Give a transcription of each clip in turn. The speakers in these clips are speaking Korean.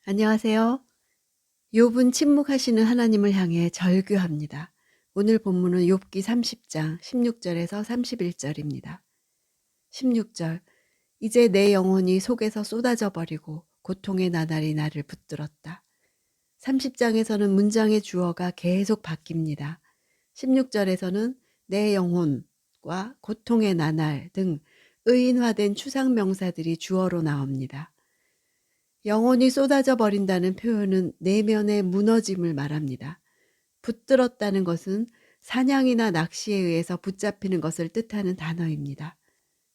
안녕하세요. 욥은 침묵하시는 하나님을 향해 절규합니다. 오늘 본문은 욥기 30장 16절에서 31절입니다. 16절 이제 내 영혼이 속에서 쏟아져 버리고 고통의 나날이 나를 붙들었다. 30장에서는 문장의 주어가 계속 바뀝니다. 16절에서는 내 영혼과 고통의 나날 등 의인화된 추상 명사들이 주어로 나옵니다. 영혼이 쏟아져 버린다는 표현은 내면의 무너짐을 말합니다. 붙들었다는 것은 사냥이나 낚시에 의해서 붙잡히는 것을 뜻하는 단어입니다.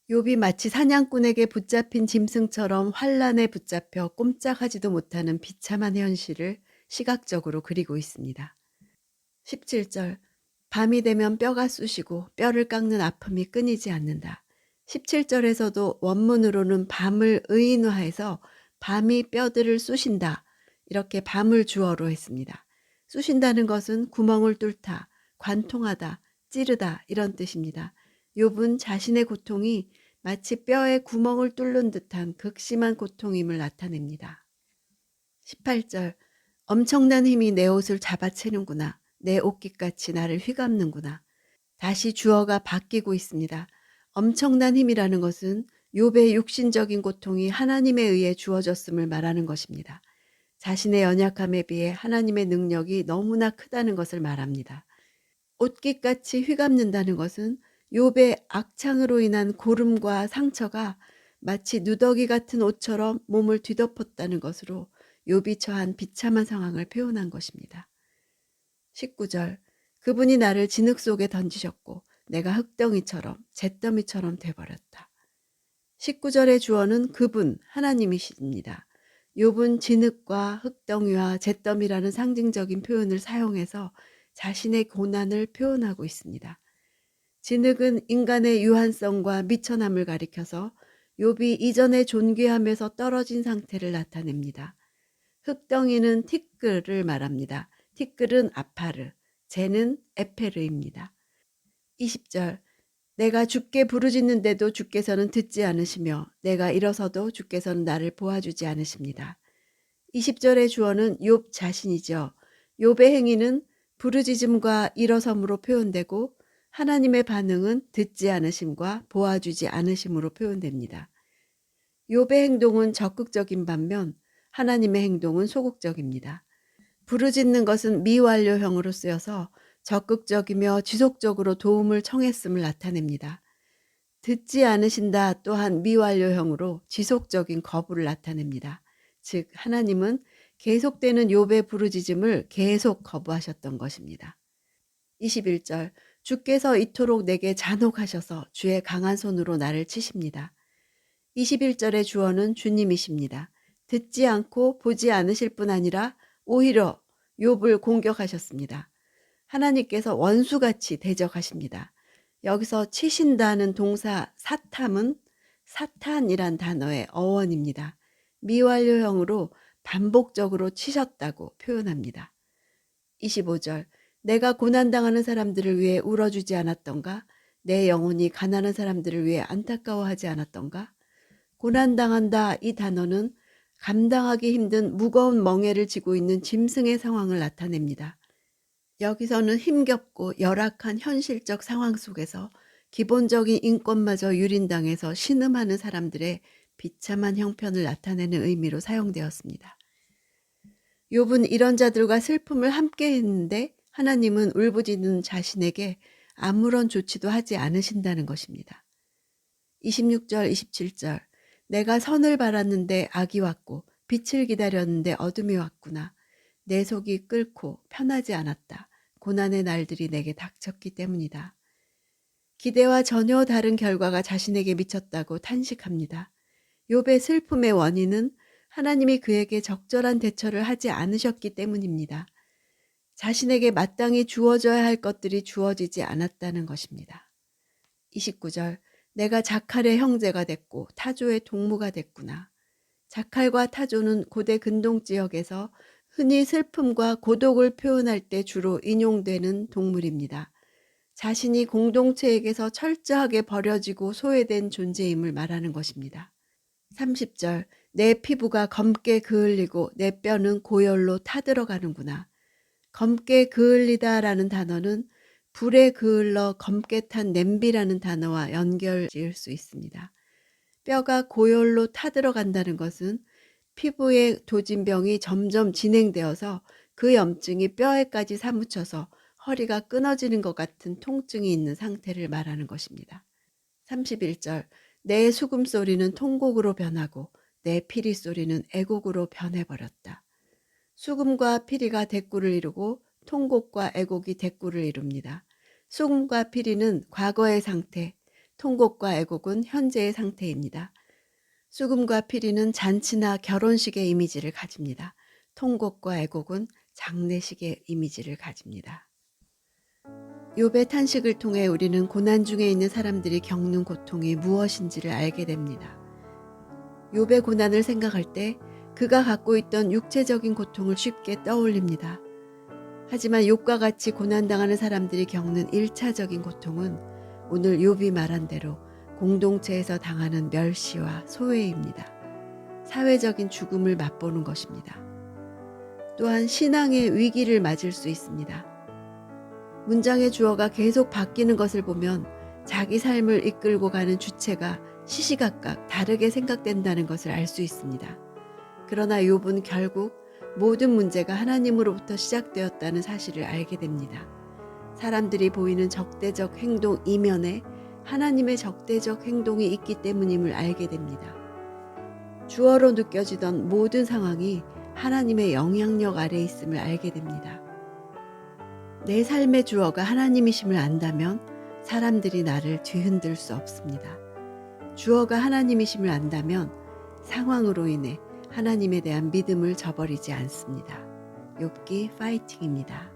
욥이 마치 사냥꾼에게 붙잡힌 짐승처럼 환란에 붙잡혀 꼼짝하지도 못하는 비참한 현실을 시각적으로 그리고 있습니다. 17절 밤이 되면 뼈가 쑤시고 뼈를 깎는 아픔이 끊이지 않는다. 17절에서도 원문으로는 밤을 의인화해서 밤이 뼈들을 쑤신다 이렇게 밤을 주어로 했습니다. 쑤신다는 것은 구멍을 뚫다, 관통하다, 찌르다 이런 뜻입니다. 욥은 자신의 고통이 마치 뼈에 구멍을 뚫는 듯한 극심한 고통임을 나타냅니다. 18절 엄청난 힘이 내 옷을 잡아채는구나. 내 옷깃같이 나를 휘감는구나. 다시 주어가 바뀌고 있습니다. 엄청난 힘이라는 것은 욥의 육신적인 고통이 하나님에 의해 주어졌음을 말하는 것입니다. 자신의 연약함에 비해 하나님의 능력이 너무나 크다는 것을 말합니다. 옷깃같이 휘감는다는 것은 욥의 악창으로 인한 고름과 상처가 마치 누더기 같은 옷처럼 몸을 뒤덮었다는 것으로 욥이 처한 비참한 상황을 표현한 것입니다. 19절 그분이 나를 진흙 속에 던지셨고 내가 흙덩이처럼 잿더미처럼 돼버렸다. 19절의 주어는 그분 하나님이십니다. 욥은 진흙과 흙덩이와 잿더미라는 상징적인 표현을 사용해서 자신의 고난을 표현하고 있습니다. 진흙은 인간의 유한성과 미천함을 가리켜서 욥이 이전에 존귀함에서 떨어진 상태를 나타냅니다. 흙덩이는 티끌을 말합니다. 티끌은 아파르, 쟤는 에페르입니다. 20절 내가 주께 부르짖는데도 주께서는 듣지 않으시며 내가 일어서도 주께서는 나를 보아주지 않으십니다. 20절의 주어는 욥 자신이죠. 욥의 행위는 부르짖음과 일어섬으로 표현되고 하나님의 반응은 듣지 않으심과 보아주지 않으심으로 표현됩니다. 욥의 행동은 적극적인 반면 하나님의 행동은 소극적입니다. 부르짖는 것은 미완료형으로 쓰여서 적극적이며 지속적으로 도움을 청했음을 나타냅니다. 듣지 않으신다 또한 미완료형으로 지속적인 거부를 나타냅니다. 즉 하나님은 계속되는 욥의 부르짖음을 계속 거부하셨던 것입니다. 21절 주께서 이토록 내게 잔혹하셔서 주의 강한 손으로 나를 치십니다. 21절의 주어는 주님이십니다. 듣지 않고 보지 않으실 뿐 아니라 오히려 욥을 공격하셨습니다. 하나님께서 원수같이 대적하십니다. 여기서 치신다는 동사 사탐은 사탄이란 단어의 어원입니다. 미완료형으로 반복적으로 치셨다고 표현합니다. 25절 내가 고난당하는 사람들을 위해 울어주지 않았던가? 내 영혼이 가난한 사람들을 위해 안타까워하지 않았던가? 고난당한다 이 단어는 감당하기 힘든 무거운 멍에를 지고 있는 짐승의 상황을 나타냅니다. 여기서는 힘겹고 열악한 현실적 상황 속에서 기본적인 인권마저 유린당해서 신음하는 사람들의 비참한 형편을 나타내는 의미로 사용되었습니다. 욥은 이런 자들과 슬픔을 함께 했는데 하나님은 울부짖는 자신에게 아무런 조치도 하지 않으신다는 것입니다. 26절 27절 내가 선을 바랐는데 악이 왔고 빛을 기다렸는데 어둠이 왔구나. 내 속이 끓고 편하지 않았다. 고난의 날들이 내게 닥쳤기 때문이다. 기대와 전혀 다른 결과가 자신에게 미쳤다고 탄식합니다. 욥의 슬픔의 원인은 하나님이 그에게 적절한 대처를 하지 않으셨기 때문입니다. 자신에게 마땅히 주어져야 할 것들이 주어지지 않았다는 것입니다. 29절 내가 자칼의 형제가 됐고 타조의 동무가 됐구나. 자칼과 타조는 고대 근동 지역에서 흔히 슬픔과 고독을 표현할 때 주로 인용되는 동물입니다. 자신이 공동체에게서 철저하게 버려지고 소외된 존재임을 말하는 것입니다. 30절 내 피부가 검게 그을리고 내 뼈는 고열로 타들어가는구나. 검게 그을리다라는 단어는 불에 그을러 검게 탄 냄비라는 단어와 연결 지을 수 있습니다. 뼈가 고열로 타들어간다는 것은 피부의 도진병이 점점 진행되어서 그 염증이 뼈에까지 사무쳐서 허리가 끊어지는 것 같은 통증이 있는 상태를 말하는 것입니다. 31절 내 수금소리는 통곡으로 변하고 내 피리 소리는 애곡으로 변해버렸다. 수금과 피리가 대꾸를 이루고 통곡과 애곡이 대꾸를 이룹니다. 수금과 피리는 과거의 상태, 통곡과 애곡은 현재의 상태입니다. 수금과 피리는 잔치나 결혼식의 이미지를 가집니다. 통곡과 애곡은 장례식의 이미지를 가집니다. 욥의 탄식을 통해 우리는 고난 중에 있는 사람들이 겪는 고통이 무엇인지를 알게 됩니다. 욥의 고난을 생각할 때 그가 갖고 있던 육체적인 고통을 쉽게 떠올립니다. 하지만 욥과 같이 고난당하는 사람들이 겪는 1차적인 고통은 오늘 욥이 말한 대로 공동체에서 당하는 멸시와 소외입니다. 사회적인 죽음을 맛보는 것입니다. 또한 신앙의 위기를 맞을 수 있습니다. 문장의 주어가 계속 바뀌는 것을 보면 자기 삶을 이끌고 가는 주체가 시시각각 다르게 생각된다는 것을 알 수 있습니다. 그러나 욥은 결국 모든 문제가 하나님으로부터 시작되었다는 사실을 알게 됩니다. 사람들이 보이는 적대적 행동 이면에 하나님의 적대적 행동이 있기 때문임을 알게 됩니다. 주어로 느껴지던 모든 상황이 하나님의 영향력 아래 있음을 알게 됩니다. 내 삶의 주어가 하나님이심을 안다면 사람들이 나를 뒤흔들 수 없습니다. 주어가 하나님이심을 안다면 상황으로 인해 하나님에 대한 믿음을 저버리지 않습니다. 욥기 파이팅입니다.